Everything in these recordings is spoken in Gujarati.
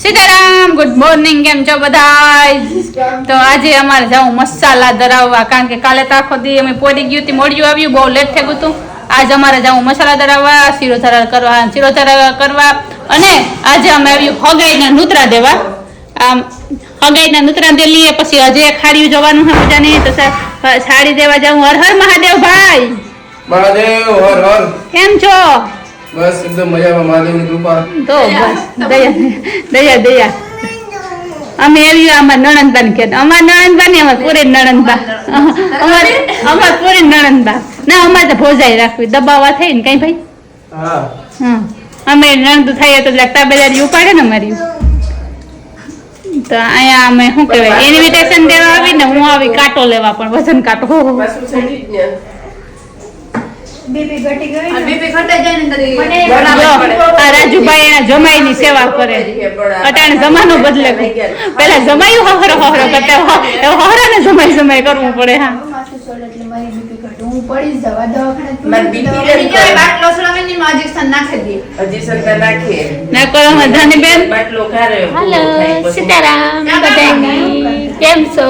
Sitaram, good morning. કેમ છો બધા? તો આજે અમારે જાઉં મસાલા ધરાવવા, કારણ કે કાલે તો આખો દી અમે પોડી ગયું હતી, મોડિયું આવ્યું, બહુ લેટ થઈ ગયું હતું. આજે અમારે જાઉં મસાલા ધરાવવા, શિરોધરા કરવા અને આજે અમે આવ્યું હગાઈના નૂતરા દેવા. આમ હગાઈના નૂતરા દે લઈએ, પછી હજી એક ખાડીયું જવાનું છે મજાની, તો સાડી દેવા જાઉં. હર હર મહાદેવ ભાઈ. મહાદેવ હર હર. કેમ છો? બસ એકદમ મજામાં, મહાદેવની કૃપા. તો બસ દયા અમે એવી અમાર નણંદબા ને કહેતા, અમાર નણંદબા ને અમાર પૂરી નણંદબા, અમાર પૂરી નણંદબા ના, અમારે તો ભોજાઈ રાખવી, દબાવવા થઈ ને કઈ ભાઈ. હા અમે નણંદ થાય તો તાબેદારી ઉપાડે ને અમારી. તો અહીંયા અમે શું કહેવાય, ઇન્વિટેશન દેવા આવી ને હું આવી કાંટો લેવા, પણ વજન કાંટો. બીપી ઘટી ગઈ, બીપી ઘટાઈ જાય ને આ રાજુભાઈ એના જમાઈની સેવા કરે. અટાણે જમાનો બદલે, પેલા જમાયું હહરો કરતા, હહરાને જમાઈ કરવું પડે. હા, માથું સોળ એટલે મારી બીપી ઘટે, હું પડી જવા દવાખાને. મારી બીપી બાટલો સળાવીને ઇન્જેક્શન નાખી દે. હજી સરકાર નાખીએ ના કરો મજાની બેન. બાટલો ખારે. હાલો સીતારામ બધાને, કેમ છો?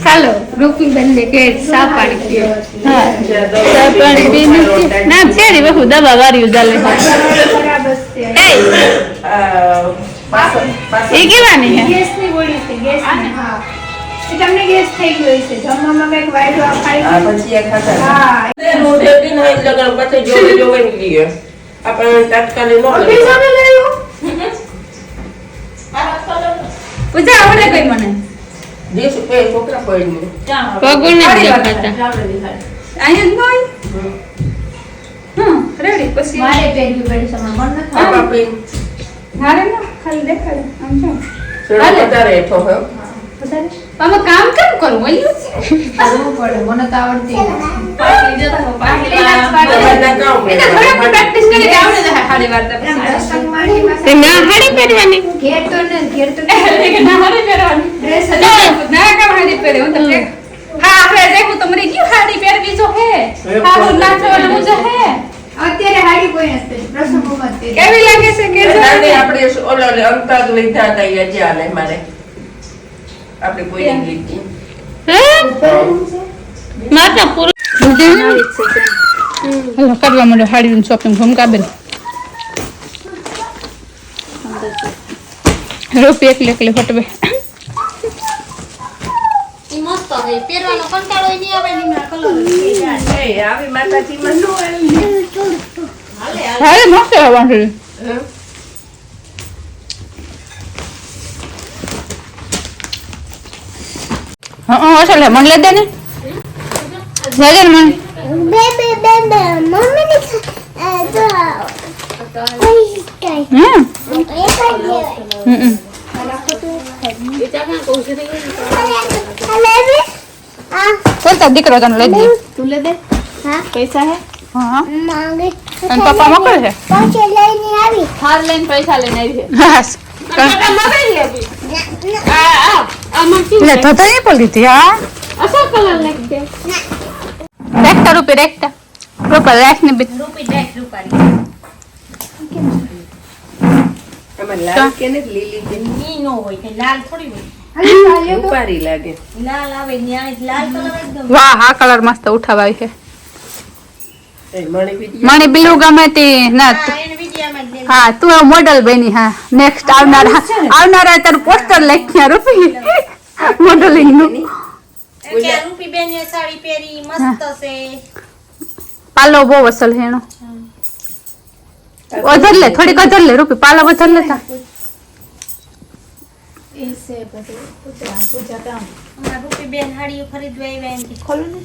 હાલો રૂપીબેન ને કે સા પાણી પીઓ. હા, સા પાણી પીને ના તેરી બહુ દવા વાર્યું ચાલે. બરાબર છે. એ કેવાની હે? ગેસની ગોળી છે, ગેસની. હા, એ તમને ગેસ થઈ ગયો છે, જમવામાં કઈક વાયરો આ ખાઈ. પછી આ ખાતા હા, રોટે દિન હોય લગન પછી જોવે નીકળી આપણે તાત્કાલિક નો પીઝા ને લેયો. પૂજા આવડે કઈ મને? દેશ પે છોકરા પડી પગું ને દેખાતા અહીંયા જ નહીં. રેડી. પછી મારે પહેરવી પડી છે, મને મન નથી. આપણી હારે ના ખાલી દેખાડે આમ જો. સડક વધારે હેઠો હોય વધારે આમાં કામ કેમ કરું બોલ્યું છે? કરવું પડે, મને તો આવડતી નથી. બધાના કામ એને થોડીક પ્રેક્ટિસ કરી આવડે છે હાડી વાર્તા પછી. રસમણીમાં તે ના હાડી પહેરવાની ઘેર તો ને ઘેર તો કે ના હાડી પહેરવાની ડ્રેસ ના કામ હાડી પહેરે હું તો હા આપણે દેખું તો મરી ગયું હાડી પહેરવી જો હે હા હું નાચવાનું જો હે અત્યારે હાડી કોઈ નથી, પ્રસંગોમાં જ પહેરે. કેવી લાગે છે કે જો દાદી આપણે ઓલો અંતાગ લીધા હતા એ હજી આલે મારે આપણે કોઈ નહીં લીધી હે માતા પૂરું હેલો કરવા માંડો હાડીનું શોપિંગ ભૂમકાબેન રૂપિયા એકલી ફટવે ઈ મસ્ત છે, પહેરવાનો કંટાળો નહીં આવે ને એના કલર. એ આવી માતાજીમાં નો હાલે હાલે મસ્ત આવવાનું હા અસલ હે મને લે દે ને લે મને બોલતા દીકરો તને લઈ દે તું લે દે. હા, પૈસા હે? હા માંગે અને પપ્પા મોકલે છે પાછે લઈને આવી થાર લઈને પૈસા લઈને આવી છે. હા લે તો તો એ બોલી હતી હા અસલ કલર લાગશે. રેખતા રૂપિયા રેખ ને બી રૂપી ડેક રૂપારી. એમાં લાલ કે ને લીલી કે ની નો હોય કે લાલ થોડી હોય. ઉપારી લાગે લાલ આવે ન્યાય લાલ કલર એકદમ. વાહ આ કલર મસ્ત ઉઠાવાય છે એ મણી બીજી મને બીલું ગમે તે ના હા એને વિડિયામાં જ હા તું મોડલ બની હા નેક્સ્ટ આવનારા તારું પોસ્ટર લખ્યા રૂપી મોડલિંગ નું કે રૂપી બેન એ સાડી પહેરી મસ્ત છે. પાલો બહુ અસલ છે એનો અધર લે થોડીક અધર લે રૂપી પાલો અધર લેતા એ છે બધું પૂજા કામ. અમાર રૂપી બેન હાડીઓ ખરીદવા આવ્યા એમ કે ખોલું ને.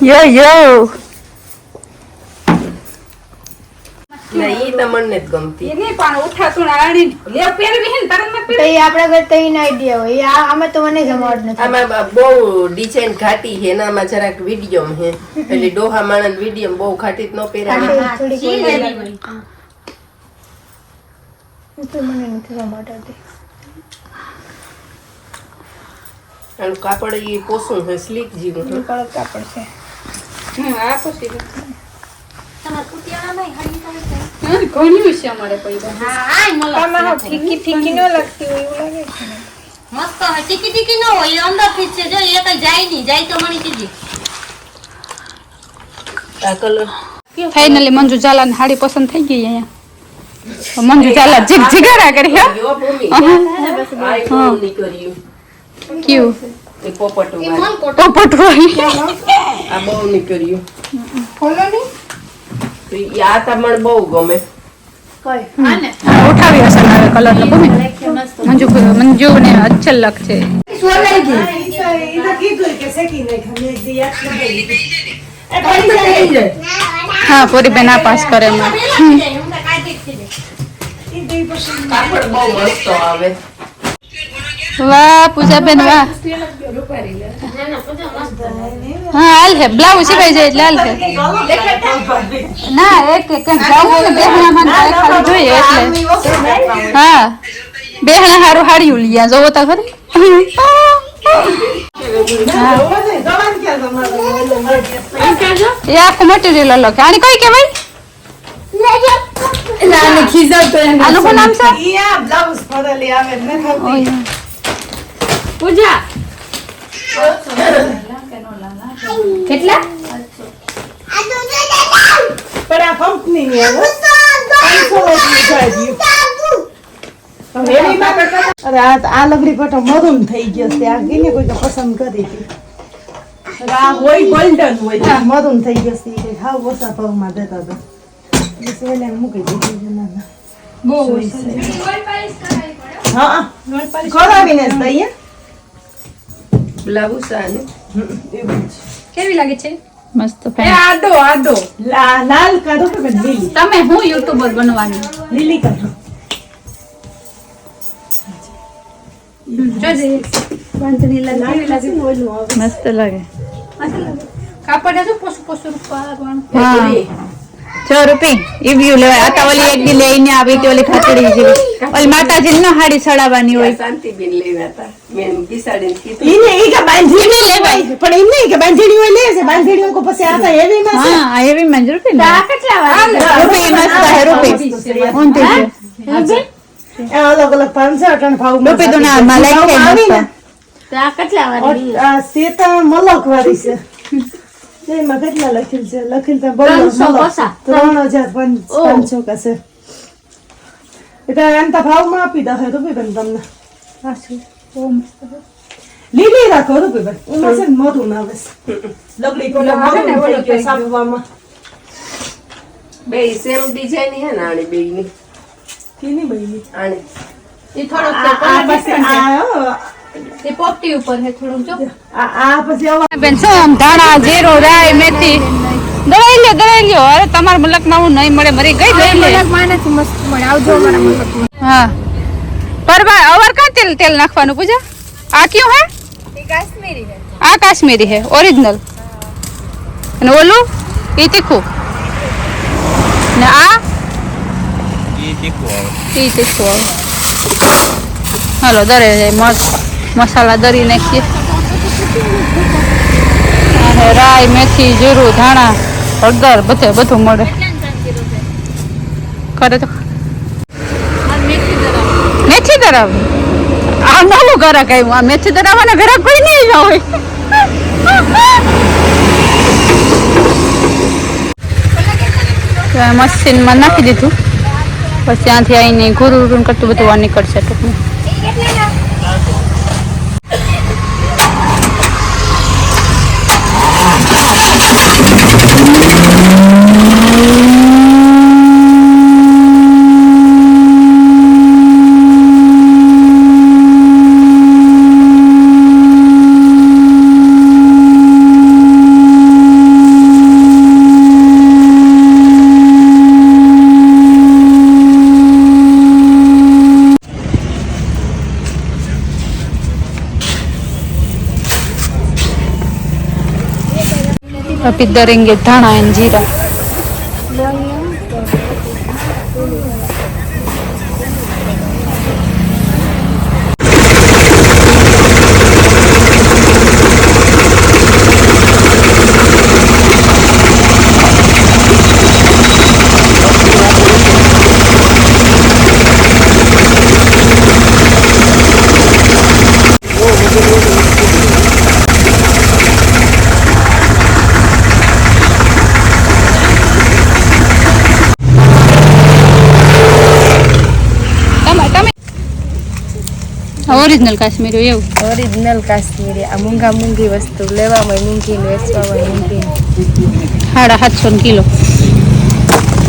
યો ના ઈ તો મને જ ગમતી એની પણ ઉઠાતું આડી લે પહેરવી હે ને તરત માં તો એ આપણા ઘર તો એનો આઈડિયા હોય. આમાં તો મને જમાવટ નથી. આમાં બહુ ડિઝાઇન ઘાટી છે એનામાં જરાક વિડીયો છે એટલે ડોહા માણસ વિડીયો બહુ ઘાટી જ ન પહેરાવે થોડીક સી વધારે. લેવી હોય. તો મને નથી જમાવટ આવતી. આનું કાપડ ઈ પોસું છે સ્લીક જેવું છે કડક કાપડ છે. આ પછી તમારે આમાંય હળી તો છે. ઘણું છે અમારે પૈસા. હા આય મલક આમાં હાવ છે. ફીકી ફીકી ન લાગતી હોય એવું લાગે છે ને. મસ્ત હોય ટીકી ટીકી ન હોય એ અંદરથી જ છે જો એ કઈ જાય નહીં જાય તો મણી કીધી આ કલર ફાઇનલી મંજુ ઝાલાની સાડી પસંદ થઈ ગઈ અહીંયા. મંજુ ઝાલા જીગ જીગારા કરી હે. જો ભૂમિ આ બહુ નીકળ્યું ક્યું એ પોપટ એ વાળી. મન કોટ પોપટ વાળી. આ બહુ નીકળ્યું ખોલો નહીં તો ઈ આ તમને બહુ ગમે કઈ ઉઠાવી હશે ને હવે કલર ને ભૂમિ. મંજુ ને અચ્છા લાગશે. સોલાઈ ગઈ એ તો કીધું કે શેકી નહીં ખમે એક દી યાદ કરી એ પડી જાય હા પૂરી બેન આ પાસ કરે એમાં. હું તો કાઢી જ છે એ દી પછી કાપડ બહુ મસ્ત આવે વાહ પૂજાબેન વાહ. ના ના પૂજા મસ્ત હા હાલ હે બ્લાઉઝ સિવાય જાય એટલે હાલ હે. ના એક એક જાવું ને બેહણા માં ખાલી જોઈએ એટલે. હા બેહણા હારું હાડ્યું લીયા જોવો તા ખરી. એ આખું મટીરિયલ અલગ છે. આની કઈ કહેવાય? આનું શું નામ છે? યા બ્લાઉઝ ફરેલી આવે ને ખબર પૂજા કેટલા? પણ આ કંપની ની આવે 500 અરે આ લગડી પટો મરૂન થઈ ગયો છે આ ગીને કોઈ પસંદ કરી હતી આ હોય ગોલ્ડન હોય મરૂન થઈ ગયો છે કે હાવ ઓછા ભાવમાં દેતા હતા બસ એને મૂકી દીધી છે ના બહુ હા કરાવીને જ દઈએ બ્લાઉઝ આને કેવી લાગે છે? મસ્ત ફેન. આડો લાલ કાઢો કે લીલી તમે હું યુટ્યુબર બનવાની લીલી કાઢો મસ્ત લાગે. કાપડ હજુ પોસું પોસું રૂપિયા. હા. 6 રૂપિયા ઈ વ્યુ લેવાય. આ તો ઓલી એક દી લઈને આવી તો ઓલી ખાતડી જેવી ઓલી માતાજી નો હાડી સડાવવાની હોય. શાંતિબેન લેવા હતા મેં બિસાડીને કીધું ઈને ઈ કે બાંધણી લેવાય પણ એમ નહીં કે બાંધણી હોય લે છે બાંધણી કો પછી આ તો હેવી માં છે હા આ એવી મંજૂર રૂપિયા ને રૂપિયા મસ્ત હે રૂપિયા ઊંધી છે. અલગ અલગ 500 ભાવ રૂપિયા તો ના માં લાગે મસ્ત. આ સેતા મલક વાળી છે એમાં કેટલા લખેલ છે લખેલ તો બોલો 3500 કા છે એટલે અંતા ભાવમાં આપી દે રૂપિયા તમને લીલી રાખો રૂપિયા એમાં છે મરું આવે છે લગડી કોલા મરું કે સાપવામાં બે સેમ ડિઝાઇન હે ને આની બે ની કીની બઈની આની એ થોડોક આ પછી આ એ પોપટી ઉપર હે થોડુંક જો. આ પછી આવા બેન શું આમ ધાણા જીરું રાઈ મેથી દવાઈ લ્યો અરે તમારા મલકમાં હું નહીં મળે મરી ગઈ દઈ લે. હા પરવા અવર કા તેલ નાખવાનું પૂજા? આ ક્યું હે? આ કાશ્મીરી હે ઓરિજિનલ. અને ઓલું એ તીખું ને આ ઈ તીખું આવે. હાલો દરે મસ્ત મસાલા દરી નાખીએ. અને રાઈ મેથી જીરું ધાણા હળદર બધું મળે કરે તો. મેથી દરાવ આ નવું ઘરાક આવ્યું. આ મેથી દરાવવાના ઘરાક કોઈ નહીં હોય. મશીનમાં નાખી દીધું પછી ત્યાંથી આવીને ગુરુ કરતું બધું આ નીકળશે ટૂંકમાં. अभी दरेंगे धाना एंड जीरा. ઓરિજિનલ કાશ્મીરી એવું ઓરિજિનલ કાશ્મીરી. આ મૂંઘી વસ્તુ લેવામાં મૂંઘી ને વેચવામાં મૂંઘી. 750 કિલો.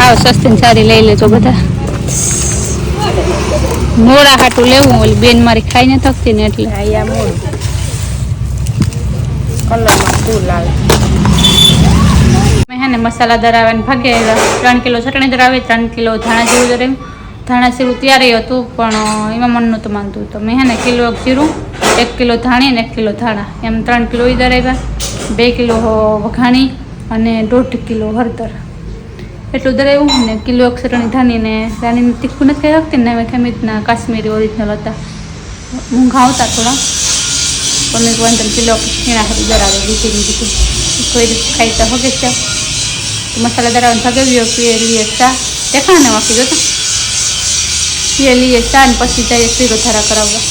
આવ સસ્તી ને સારી લઈ લેજો બધા. મોડા હાટું લેવું ઓલી બેન મારી ખાઈને થકતી ને એટલે. અહીંયા મોડું કલરમાં ફૂલ આવે. મેં હે ને મસાલા દરાવીને ભાગે 3 કિલો ચટણી દરાવી, 3 કિલો ધાણા જીરું દરાવ્યું. ધાણા જીરું ત્યારે હતું પણ એમાં મન નહોતું માનતું, તો મેં હે ને કિલો જીરું, 1 કિલો ધાણી અને 1 કિલો ધાણા એમ 3 કિલો એ દરાવ્યા, 2 કિલો વઘાણી અને 1.5 કિલો હળદર એટલું દરાવ્યું ને કિલો ચટણી ધાણીને રાણીને તીખું નથી ખાઈ શકતી ને હવે ખેમીતના કાશ્મીરી ઓરિજિનલ હતા, મૂંઘા આવતા થોડા પણ મેં વાંધો કિલો ખીણા હારી દરાવી દીધી કોઈ રીતે ખાઈ તો હગે છે. મસાલા દરાવીને ભગાવ્યો પીએ લીએ ચા દેખાને વાંકી જોતા પીએ લીએ ચા ને પછી જઈએ શીરો ધારા કરાવવા.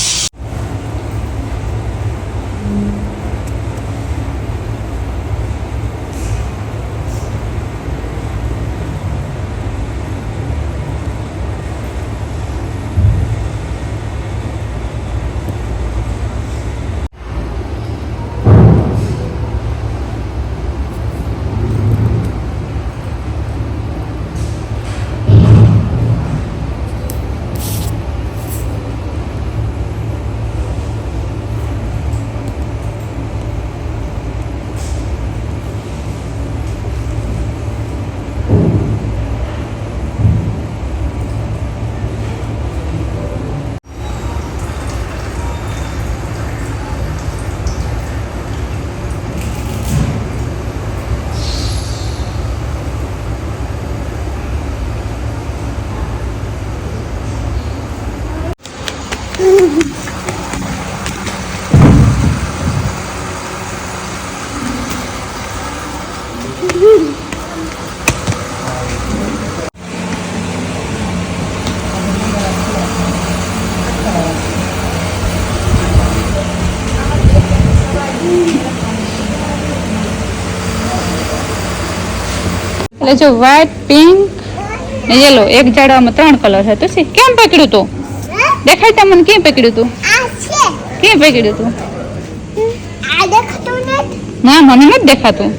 એટલે જો વ્હાઈટ, પિંક ને યેલો એક ઝાડવામાં 3 કલર છે. તો કેમ પકડ્યું તું? દેખાય તા મને કેમ પકડ્યું તું? કેમ પકડ્યું તું? ના મને નથી દેખાતું.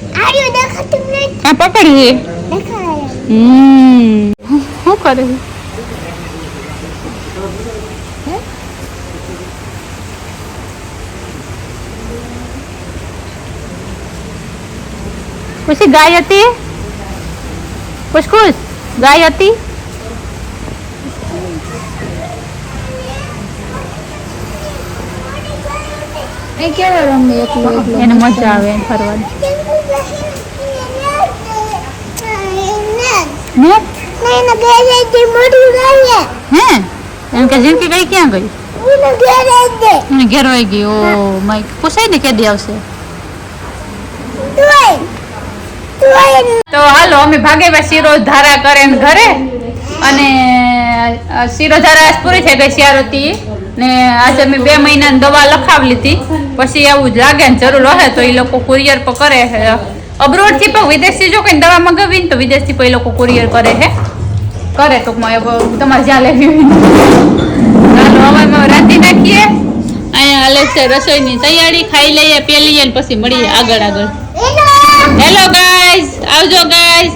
આ પકડ્યું છે. શું કરે છે? પછી ગાય હતી, ખુશ ગાય હતી. એને મજા આવે ફરવાની. હે એમ કે જિંદગી ગઈ ક્યાં ગઈ? એને ઘેર વહી ગઈ. ઓ માય, પૂછાય ને કેદી આવશે? તો હાલો અમે ભાગે શીરો ધારા કરે ઘરે, અને શીરો ધારા પૂરી થઈ ગઈ શિયાળતી ને આજે અમે 2 મહિનાની દવા લખાવી લીધી. પછી એવું જ લાગે ને જરૂર હશે તો એ લોકો કુરિયર પર કરે છે અબ્રોડથી, પણ વિદેશથી જો કંઈ દવા મગાવી ને તો વિદેશથી પણ એ લોકો કુરિયર કરે છે. કરે ટૂંકમાં તમારે જ્યાં લેવી હોય. હાલો હવે રાંધી નાખીએ. અહીંયા હાલે છે રસોઈની તૈયારી, ખાઈ લઈએ, પી લઈએ ને પછી મળીએ આગળ. હેલો ગાઈઝ, આવજો ગાઈઝ.